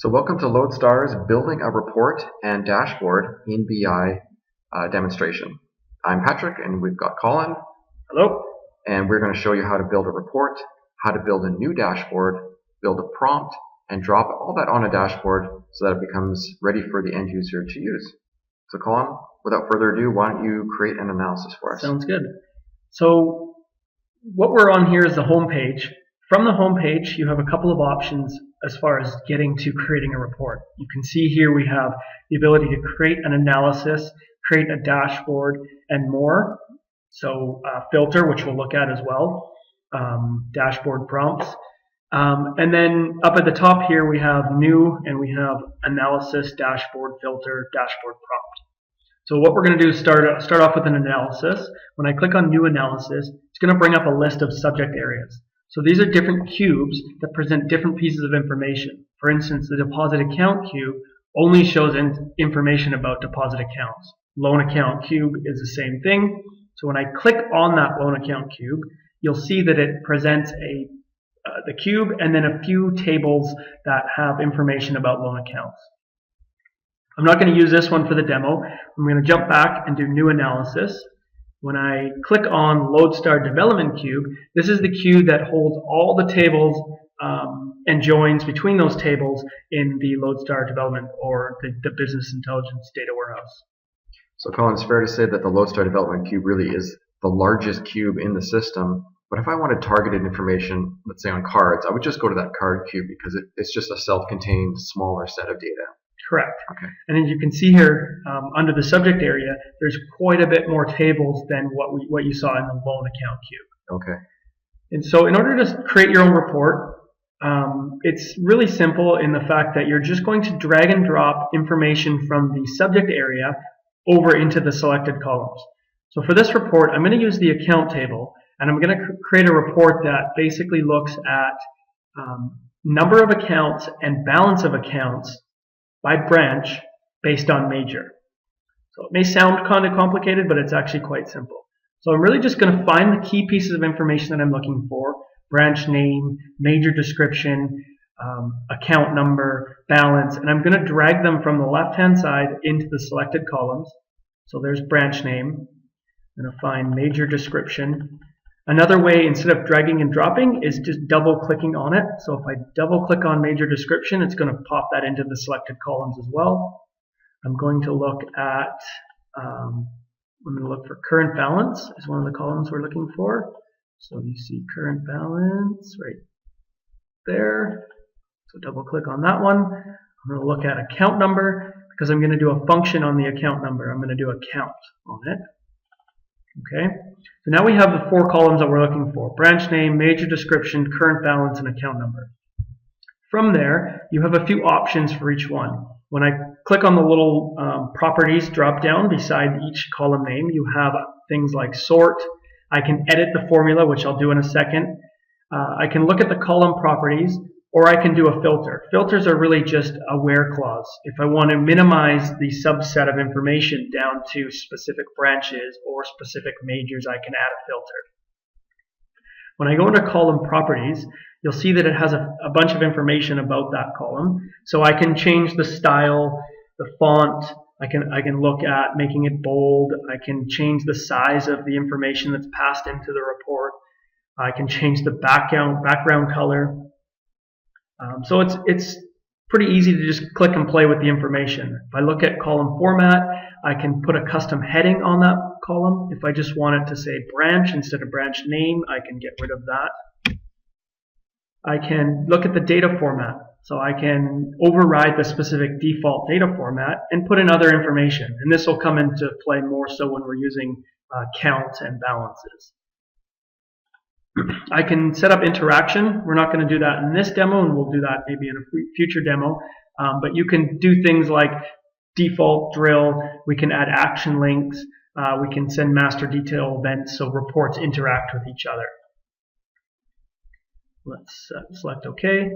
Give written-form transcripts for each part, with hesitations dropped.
So welcome to Lodestar's Building a Report and Dashboard in BI demonstration. I'm Patrick and we've got Colin. Hello. And we're going to show you how to build a report, how to build a new dashboard, build a prompt, and drop all that on a dashboard so that it becomes ready for the end user to use. So Colin, without further ado, why don't you create an analysis for us? Sounds good. So what we're on here is the home page. From the home page, you have a couple of options as far as getting to creating a report. You can see here we have the ability to create an analysis, create a dashboard, and more. So filter, which we'll look at as well, dashboard prompts. And then up at the top here we have new, and we have analysis, dashboard, filter, dashboard prompt. So what we're going to do is start off with an analysis. When I click on new analysis, it's going to bring up a list of subject areas. So these are different cubes that present different pieces of information. For instance, the deposit account cube only shows information about deposit accounts. Loan account cube is the same thing. So when I click on that loan account cube, you'll see that it presents the cube and then a few tables that have information about loan accounts. I'm not going to use this one for the demo. I'm going to jump back and do new analysis. When I click on Lodestar Development Cube, this is the cube that holds all the tables and joins between those tables in the Lodestar Development or the Business Intelligence Data Warehouse. So Colin, it's fair to say that the Lodestar Development Cube really is the largest cube in the system. But if I wanted targeted information, let's say on cards, I would just go to that card cube because it's just a self-contained smaller set of data. Correct. Okay. And as you can see here, under the subject area, there's quite a bit more tables than what you saw in the loan account cube. Okay. And so in order to create your own report, it's really simple in the fact that you're just going to drag and drop information from the subject area over into the selected columns. So for this report, I'm going to use the account table, and I'm going to create a report that basically looks at number of accounts and balance of accounts by branch based on major. So it may sound kind of complicated, but it's actually quite simple. So I'm really just going to find the key pieces of information that I'm looking for: branch name, major description, account number, balance, and I'm going to drag them from the left-hand side into the selected columns. So there's branch name. I'm going to find major description. Another way, instead of dragging and dropping, is just double-clicking on it. So if I double-click on major description, it's going to pop that into the selected columns as well. I'm going to look at, I'm going to look for current balance is one of the columns we're looking for. So you see current balance right there. So double-click on that one. I'm going to look at account number because I'm going to do a function on the account number. I'm going to do a count on it. Okay, so now we have the four columns that we're looking for: branch name, major description, current balance, and account number. From there, you have a few options for each one. When I click on the little properties drop down beside each column name, you have things like sort. I can edit the formula, which I'll do in a second. I can look at the column properties, or I can do a filter. Filters are really just a where clause. If I want to minimize the subset of information down to specific branches or specific majors, I can add a filter. When I go into column properties, you'll see that it has a bunch of information about that column. So I can change the style, the font. I can look at making it bold. I can change the size of the information that's passed into the report. I can change the background color. So it's pretty easy to just click and play with the information. If I look at column format, I can put a custom heading on that column. If I just want it to say branch instead of branch name, I can get rid of that. I can look at the data format. So I can override the specific default data format and put in other information. And this will come into play more so when we're using counts and balances. I can set up interaction. We're not going to do that in this demo, and we'll do that maybe in a future demo. But you can do things like default drill. We can add action links. We can send master detail events so reports interact with each other. Let's select OK.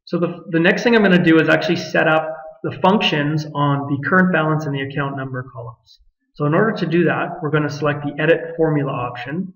So the next thing I'm going to do is actually set up the functions on the current balance and the account number columns. So in order to do that, we're going to select the edit formula option.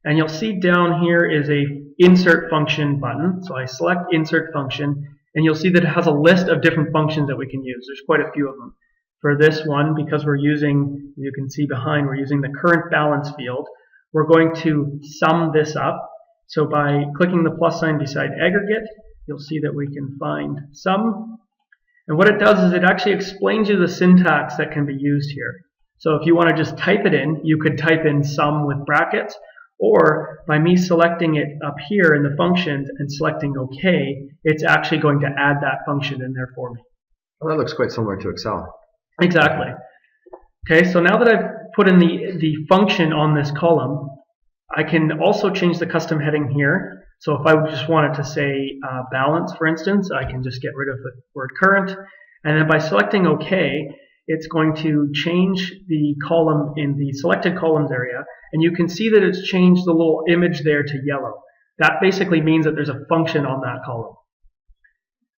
And you'll see down here is a insert function button. So I select insert function, And you'll see that it has a list of different functions that we can use. There's quite a few of them. For this one, because we're using, you can see behind, we're using the current balance field, we're going to sum this up. So by clicking the plus sign beside aggregate, you'll see that we can find sum. And what it does is it actually explains you the syntax that can be used here. So if you want to just type it in, you could type in sum with brackets, or by me selecting it up here in the functions and selecting OK, it's actually going to add that function in there for me. Well, that looks quite similar to Excel. Exactly. Okay, so now that I've put in the function on this column, I can also change the custom heading here. So if I just wanted to say balance, for instance, I can just get rid of the word current. And then by selecting OK, it's going to change the column in the selected columns area. And you can see that it's changed the little image there to yellow. That basically means that there's a function on that column.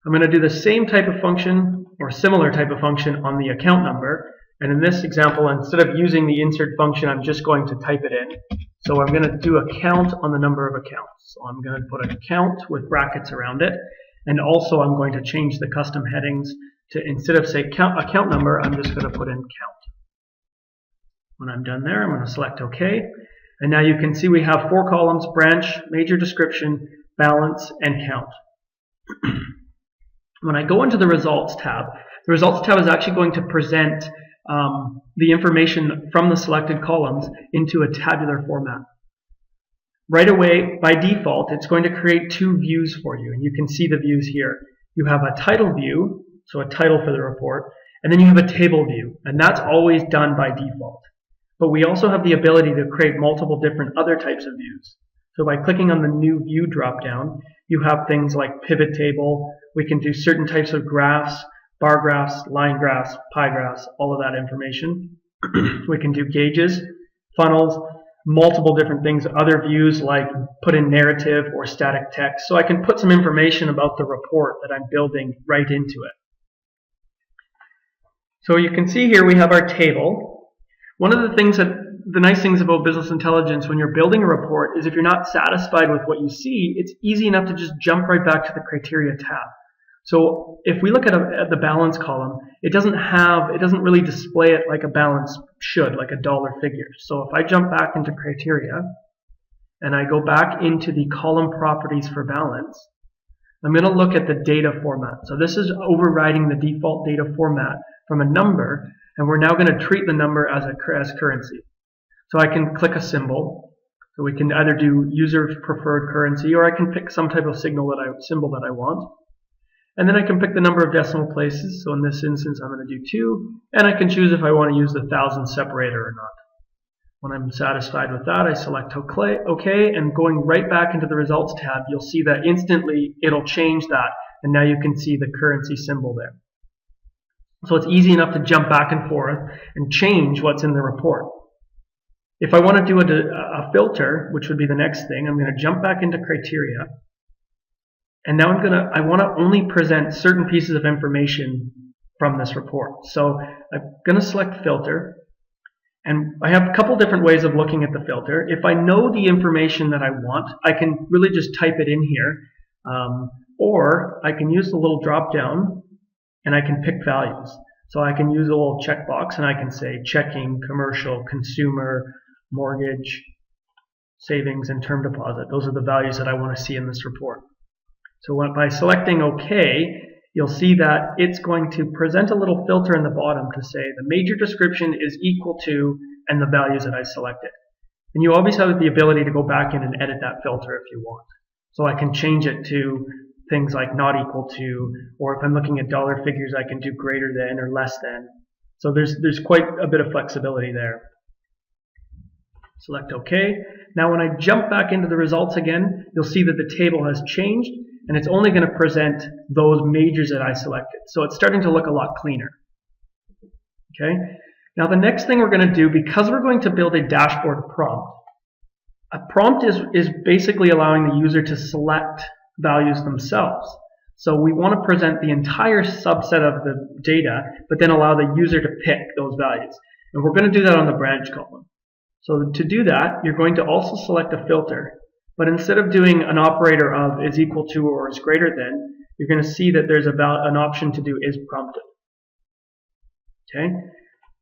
I'm going to do the same type of function or similar type of function on the account number. And in this example, instead of using the insert function, I'm just going to type it in. So I'm going to do a count on the number of accounts. So I'm going to put a count with brackets around it. And also I'm going to change the custom headings to, instead of say account number, I'm just going to put in count. When I'm done there, I'm going to select OK. And now you can see we have 4 columns: branch, major description, balance, and count. When I go into the results tab is actually going to present the information from the selected columns into a tabular format. Right away, by default, it's going to create 2 views for you, and you can see the views here. You have a title view, so a title for the report, and then you have a table view, and that's always done by default. But we also have the ability to create multiple different other types of views. So by clicking on the new view drop-down, you have things like pivot table. We can do certain types of graphs, bar graphs, line graphs, pie graphs, all of that information. We can do gauges, funnels, multiple different things, other views like put in narrative or static text. So I can put some information about the report that I'm building right into it. So you can see here we have our table. One of the nice things about business intelligence when you're building a report is if you're not satisfied with what you see, it's easy enough to just jump right back to the criteria tab. So if we look at the balance column, it doesn't really display it like a balance should, like a dollar figure. So if I jump back into criteria and I go back into the column properties for balance, I'm going to look at the data format. So this is overriding the default data format from a number, and we're now going to treat the number as currency. So I can click a symbol. So we can either do user preferred currency, or I can pick some type of symbol that I want. And then I can pick the number of decimal places. So in this instance, I'm going to do 2. And I can choose if I want to use the thousand separator or not. When I'm satisfied with that, I select OK. And going right back into the results tab, you'll see that instantly it'll change that. And now you can see the currency symbol there. So it's easy enough to jump back and forth and change what's in the report. If I want to do a filter, which would be the next thing, I'm going to jump back into criteria. And now I want to only present certain pieces of information from this report. So I'm going to select filter. And I have a couple different ways of looking at the filter. If I know the information that I want, I can really just type it in here. Or I can use the little drop down and I can pick values. So I can use a little checkbox and I can say checking, commercial, consumer, mortgage, savings, and term deposit. Those are the values that I want to see in this report. So by selecting OK, you'll see that it's going to present a little filter in the bottom to say the major description is equal to and the values that I selected. And you always have the ability to go back in and edit that filter if you want. So I can change it to things like not equal to, or if I'm looking at dollar figures, I can do greater than or less than. So there's quite a bit of flexibility there. Select OK. Now when I jump back into the results again, you'll see that the table has changed, and it's only going to present those majors that I selected. So it's starting to look a lot cleaner. Okay. Now the next thing we're going to do, because we're going to build a dashboard prompt, a prompt is basically allowing the user to select values themselves. So we want to present the entire subset of the data, but then allow the user to pick those values. And we're going to do that on the branch column. So to do that, you're going to also select a filter. But instead of doing an operator of is equal to or is greater than, you're going to see that there's an option to do is prompted. Okay,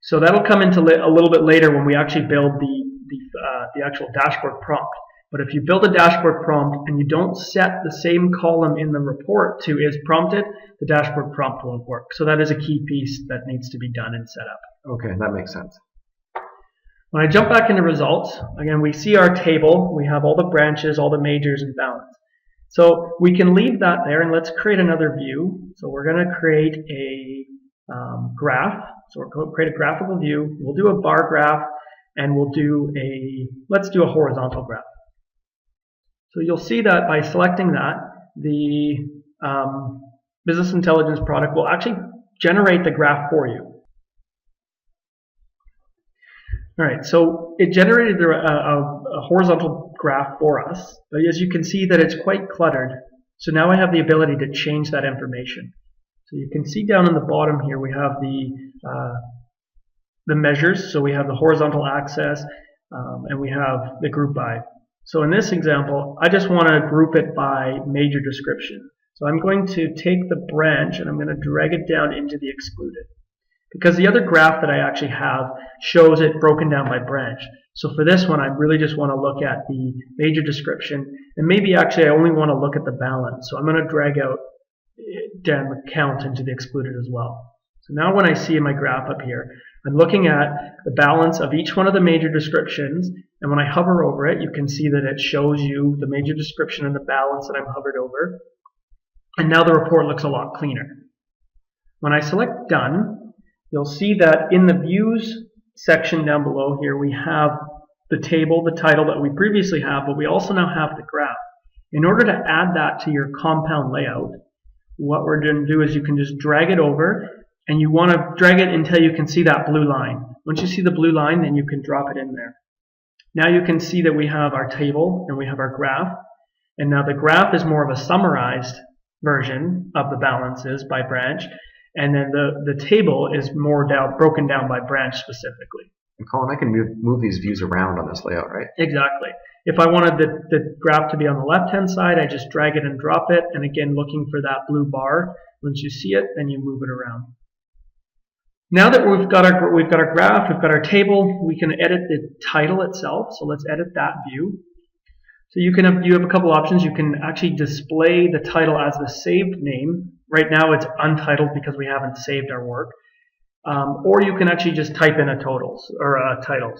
so that'll come into a little bit later when we actually build the actual dashboard prompt. But if you build a dashboard prompt and you don't set the same column in the report to is prompted, the dashboard prompt won't work. So that is a key piece that needs to be done and set up. Okay, that makes sense. When I jump back into results, again, we see our table. We have all the branches, all the majors, and balance. So we can leave that there, and let's create another view. So we're going to create a graph. So we're going to create a graphical view. We'll do a bar graph, and let's do a horizontal graph. So you'll see that by selecting that, the business intelligence product will actually generate the graph for you. All right, so it generated a horizontal graph for us, but as you can see that it's quite cluttered. So now I have the ability to change that information. So you can see down in the bottom here we have the measures. So we have the horizontal axis, and we have the group by. So in this example, I just want to group it by major description. So I'm going to take the branch and I'm going to drag it down into the excluded. Because the other graph that I actually have shows it broken down by branch. So for this one, I really just want to look at the major description, and maybe actually I only want to look at the balance. So I'm going to drag out down the count into the excluded as well. So now when I see my graph up here, I'm looking at the balance of each one of the major descriptions, and when I hover over it, you can see that it shows you the major description and the balance that I'm hovered over. And now the report looks a lot cleaner. When I select Done, you'll see that in the Views section down below here, we have the table, the title that we previously have, but we also now have the graph. In order to add that to your compound layout, what we're going to do is you can just drag it over, and you want to drag it until you can see that blue line. Once you see the blue line, then you can drop it in there. Now you can see that we have our table and we have our graph, and now the graph is more of a summarized version of the balances by branch, and then the table is more broken down by branch specifically. And Colin, I can move these views around on this layout, right? Exactly. If I wanted the graph to be on the left-hand side, I just drag it and drop it, and again, looking for that blue bar. Once you see it, then you move it around. Now that we've got our graph, we've got our table, we can edit the title itself. So let's edit that view. So you have a couple options. You can actually display the title as the saved name. Right now it's untitled because we haven't saved our work. Or you can actually just type in a title.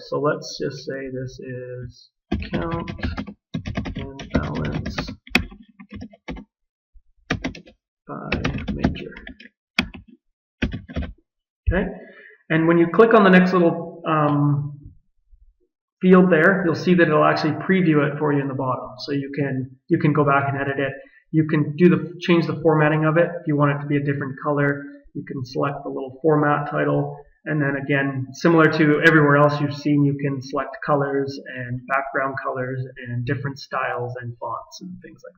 So let's just say this is count and balance by major. Okay, and when you click on the next little field there, you'll see that it'll actually preview it for you in the bottom. So you can go back and edit it. You can change the formatting of it. If you want it to be a different color, you can select the little format title, and then again, similar to everywhere else you've seen, you can select colors and background colors and different styles and fonts and things like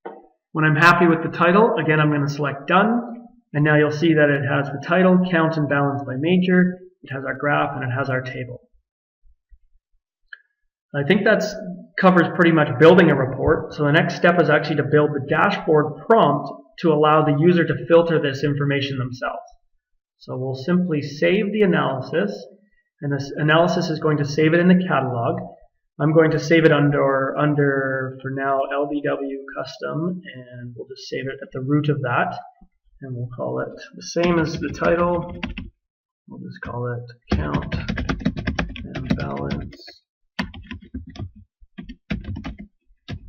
that. When I'm happy with the title, again, I'm going to select Done. And now you'll see that it has the title, count and balance by major, it has our graph, and it has our table. I think that covers pretty much building a report. So the next step is actually to build the dashboard prompt to allow the user to filter this information themselves. So we'll simply save the analysis, and this analysis is going to save it in the catalog. I'm going to save it under for now, LBW custom, and we'll just save it at the root of that. And we'll call it the same as the title. We'll just call it count and balance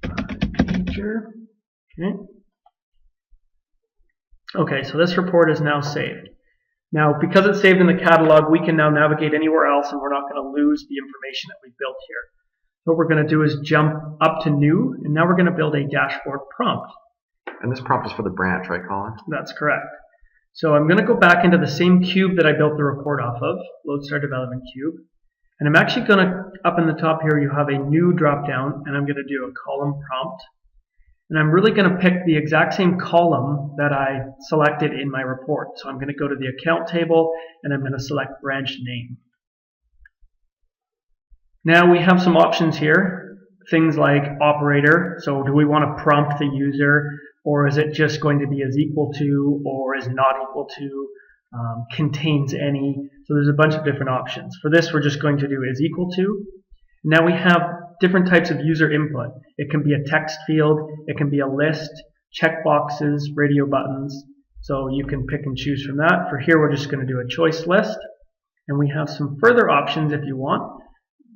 by major. Okay, so this report is now saved. Now, because it's saved in the catalog, we can now navigate anywhere else, and we're not going to lose the information that we built here. What we're going to do is jump up to New, and now we're going to build a dashboard prompt. And this prompt is for the branch, right, Colin? That's correct. So I'm going to go back into the same cube that I built the report off of, Lodestar Development Cube. And I'm actually going to, up in the top here, you have a new drop down, and I'm going to do a column prompt. And I'm really going to pick the exact same column that I selected in my report. So I'm going to go to the account table, and I'm going to select branch name. Now we have some options here. things like operator. So do we want to prompt the user, or is it just going to be is equal to, or is not equal to, contains any. So there's a bunch of different options. For this, we're just going to do is equal to. Now we have different types of user input. It can be a text field, it can be a list, checkboxes, radio buttons. So you can pick and choose from that. For here, we're just going to do a choice list. And we have some further options if you want.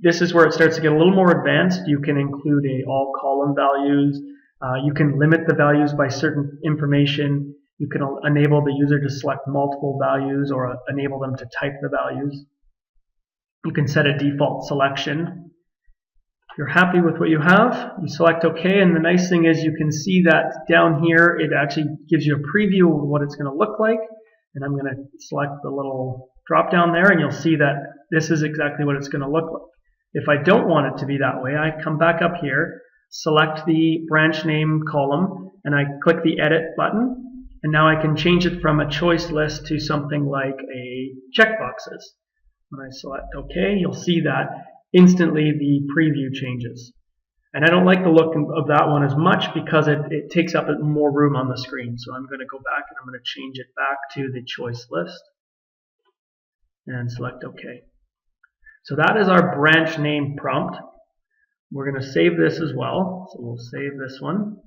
This is where it starts to get a little more advanced. You can include all column values. You can limit the values by certain information. You can enable the user to select multiple values or enable them to type the values. You can set a default selection. If you're happy with what you have, you select OK, and the nice thing is you can see that down here it actually gives you a preview of what it's going to look like. And I'm going to select the little drop down there, and you'll see that this is exactly what it's going to look like. If I don't want it to be that way, I come back up here, select the branch name column, and I click the edit button. And now I can change it from a choice list to something like a checkboxes. When I select OK, you'll see that instantly the preview changes. And I don't like the look of that one as much because it takes up more room on the screen. So I'm going to go back and I'm going to change it back to the choice list and select OK. So that is our branch name prompt. We're going to save this as well. So we'll save this one.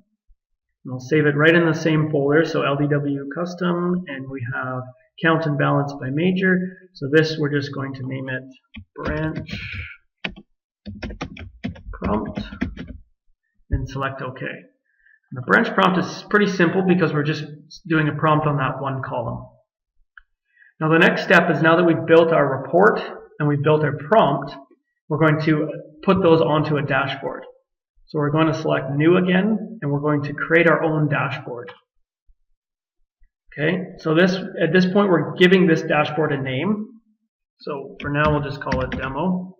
And we'll save it right in the same folder, so LDW custom, and we have count and balance by major. So this we're just going to name it branch prompt and select OK. And the branch prompt is pretty simple because we're just doing a prompt on that one column. Now the next step is, now that we've built our report and we've built our prompt, we're going to put those onto a dashboard. So we're going to select New again, and we're going to create our own dashboard. Okay, so at this point we're giving this dashboard a name. So for now we'll just call it Demo.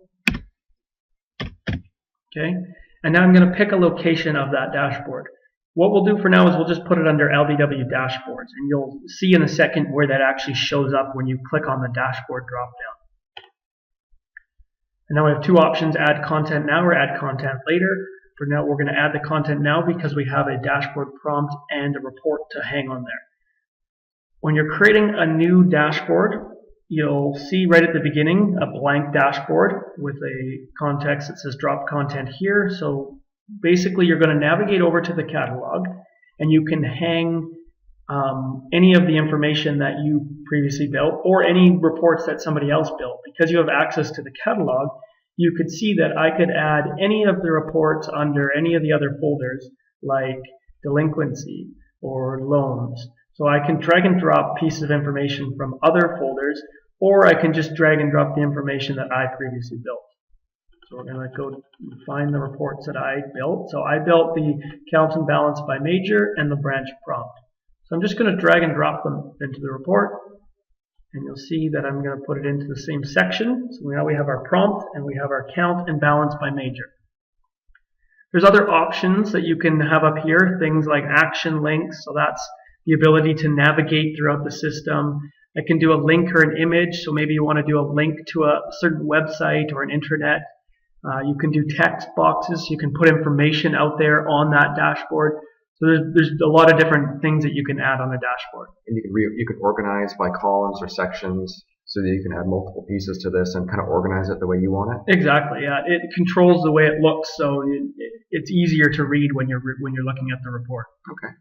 Okay, and now I'm going to pick a location of that dashboard. What we'll do for now is we'll just put it under LDW dashboards, and you'll see in a second where that actually shows up when you click on the dashboard drop-down. And now we have two options, add content now or add content later. For now, we're going to add the content now because we have a dashboard prompt and a report to hang on there. When you're creating a new dashboard, you'll see right at the beginning a blank dashboard with a context that says drop content here. So basically you're going to navigate over to the catalog and you can hang any of the information that you previously built or any reports that somebody else built. Because you have access to the catalog, you could see that I could add any of the reports under any of the other folders like delinquency or loans. So I can drag and drop pieces of information from other folders, or I can just drag and drop the information that I previously built. So we're going to go find the reports that I built. So I built the count and balance by major and the branch prompt. So I'm just going to drag and drop them into the report. And you'll see that I'm going to put it into the same section. So now we have our prompt and we have our count and balance by major. There's other options that you can have up here, things like action links. So that's the ability to navigate throughout the system. I can do a link or an image. So maybe you want to do a link to a certain website or an intranet. You can do text boxes. You can put information out there on that dashboard. So there's a lot of different things that you can add on a dashboard. And you can organize by columns or sections so that you can add multiple pieces to this and kind of organize it the way you want it. Exactly. Yeah, it controls the way it looks, so it's easier to read when you're looking at the report. Okay.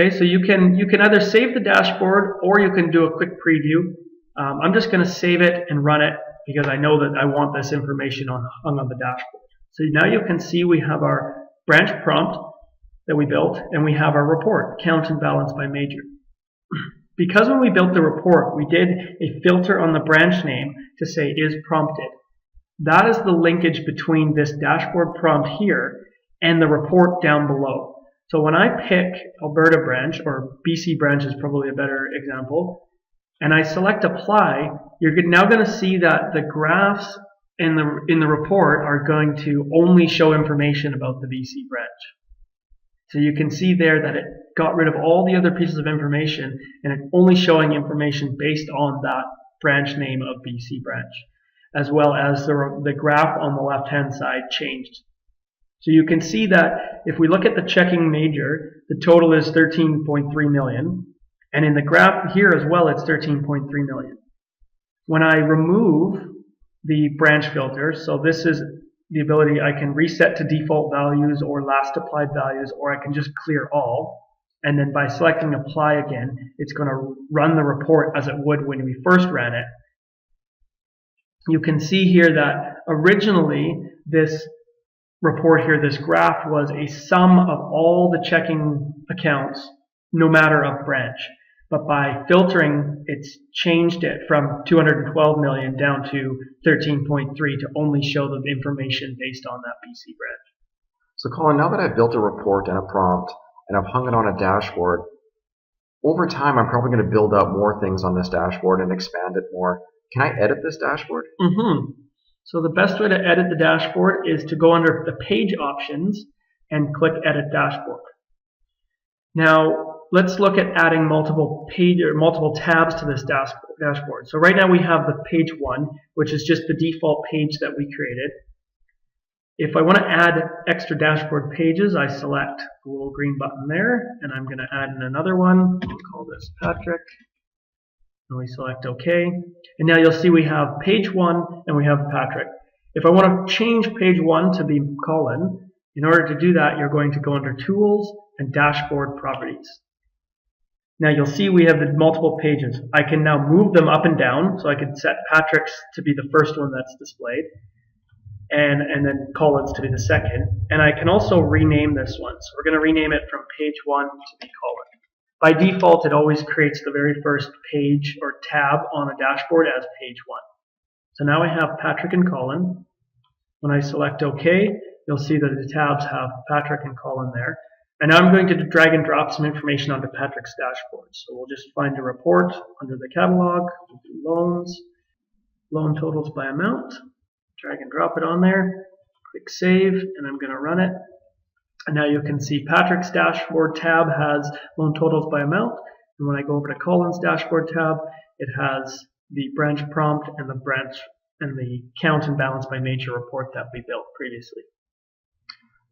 Okay. So you can either save the dashboard or you can do a quick preview. I'm just going to save it and run it because I know that I want this information hung on the dashboard. So now you can see we have our branch prompt that we built, and we have our report, count and balance by major. Because when we built the report, we did a filter on the branch name to say is prompted. That is the linkage between this dashboard prompt here and the report down below. So when I pick Alberta branch, or BC branch is probably a better example, and I select apply, you're now going to see that the graphs in the report are going to only show information about the BC branch. So you can see there that it got rid of all the other pieces of information and it's only showing information based on that branch name of BC branch, as well as the graph on the left hand side changed. So you can see that if we look at the checking major, the total is 13.3 million. And in the graph here as well, it's 13.3 million. When I remove the branch filter, so this is the ability I can reset to default values or last applied values, or I can just clear all. And then by selecting apply again, it's going to run the report as it would when we first ran it. You can see here that originally this report here, this graph, was a sum of all the checking accounts, no matter of branch. But by filtering, it's changed it from 212 million down to 13.3 to only show the information based on that BC branch. So Colin, now that I've built a report and a prompt and I've hung it on a dashboard, over time I'm probably going to build up more things on this dashboard and expand it more. Can I edit this dashboard? So the best way to edit the dashboard is to go under the page options and click edit dashboard. Now let's look at adding multiple tabs to this dashboard. So right now we have the page 1, which is just the default page that we created. If I want to add extra dashboard pages, I select the little green button there, and I'm going to add in another one. We'll call this Patrick. And we select OK. And now you'll see we have page 1 and we have Patrick. If I want to change page 1 to be Colin, in order to do that, you're going to go under Tools and Dashboard Properties. Now you'll see we have the multiple pages. I can now move them up and down, so I can set Patrick's to be the first one that's displayed, and then Colin's to be the second. And I can also rename this one. So we're going to rename it from page 1 to be Colin. By default, it always creates the very first page or tab on a dashboard as page 1. So now I have Patrick and Colin. When I select OK, you'll see that the tabs have Patrick and Colin there. And now I'm going to drag and drop some information onto Patrick's dashboard. So we'll just find a report under the catalog, we'll do loans, loan totals by amount, drag and drop it on there, click save, and I'm going to run it. And now you can see Patrick's dashboard tab has loan totals by amount. And when I go over to Colin's dashboard tab, it has the branch prompt and the count and balance by major report that we built previously.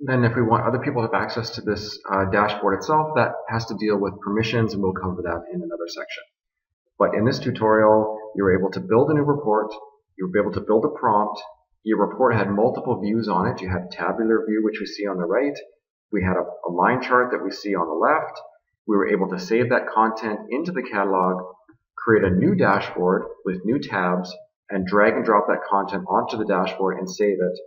Then if we want other people to have access to this dashboard itself, that has to deal with permissions, and we'll cover that in another section. But in this tutorial, you were able to build a new report, you were able to build a prompt, your report had multiple views on it. You had a tabular view, which we see on the right, we had a line chart that we see on the left, we were able to save that content into the catalog, create a new dashboard with new tabs, and drag and drop that content onto the dashboard and save it.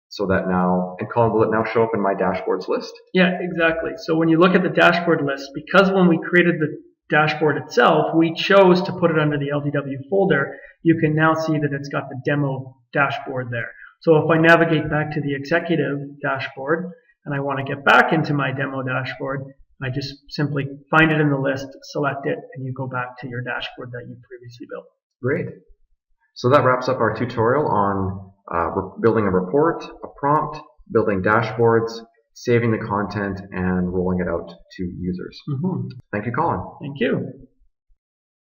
So that now, and Colin, will it now show up in my dashboards list? Yeah, exactly. So when you look at the dashboard list, because when we created the dashboard itself, we chose to put it under the LDW folder, you can now see that it's got the demo dashboard there. So if I navigate back to the executive dashboard and I want to get back into my demo dashboard, I just simply find it in the list, select it, and you go back to your dashboard that you previously built. Great. So that wraps up our tutorial on building a report, a prompt, building dashboards, saving the content, and rolling it out to users. Thank you, Colin. Thank you.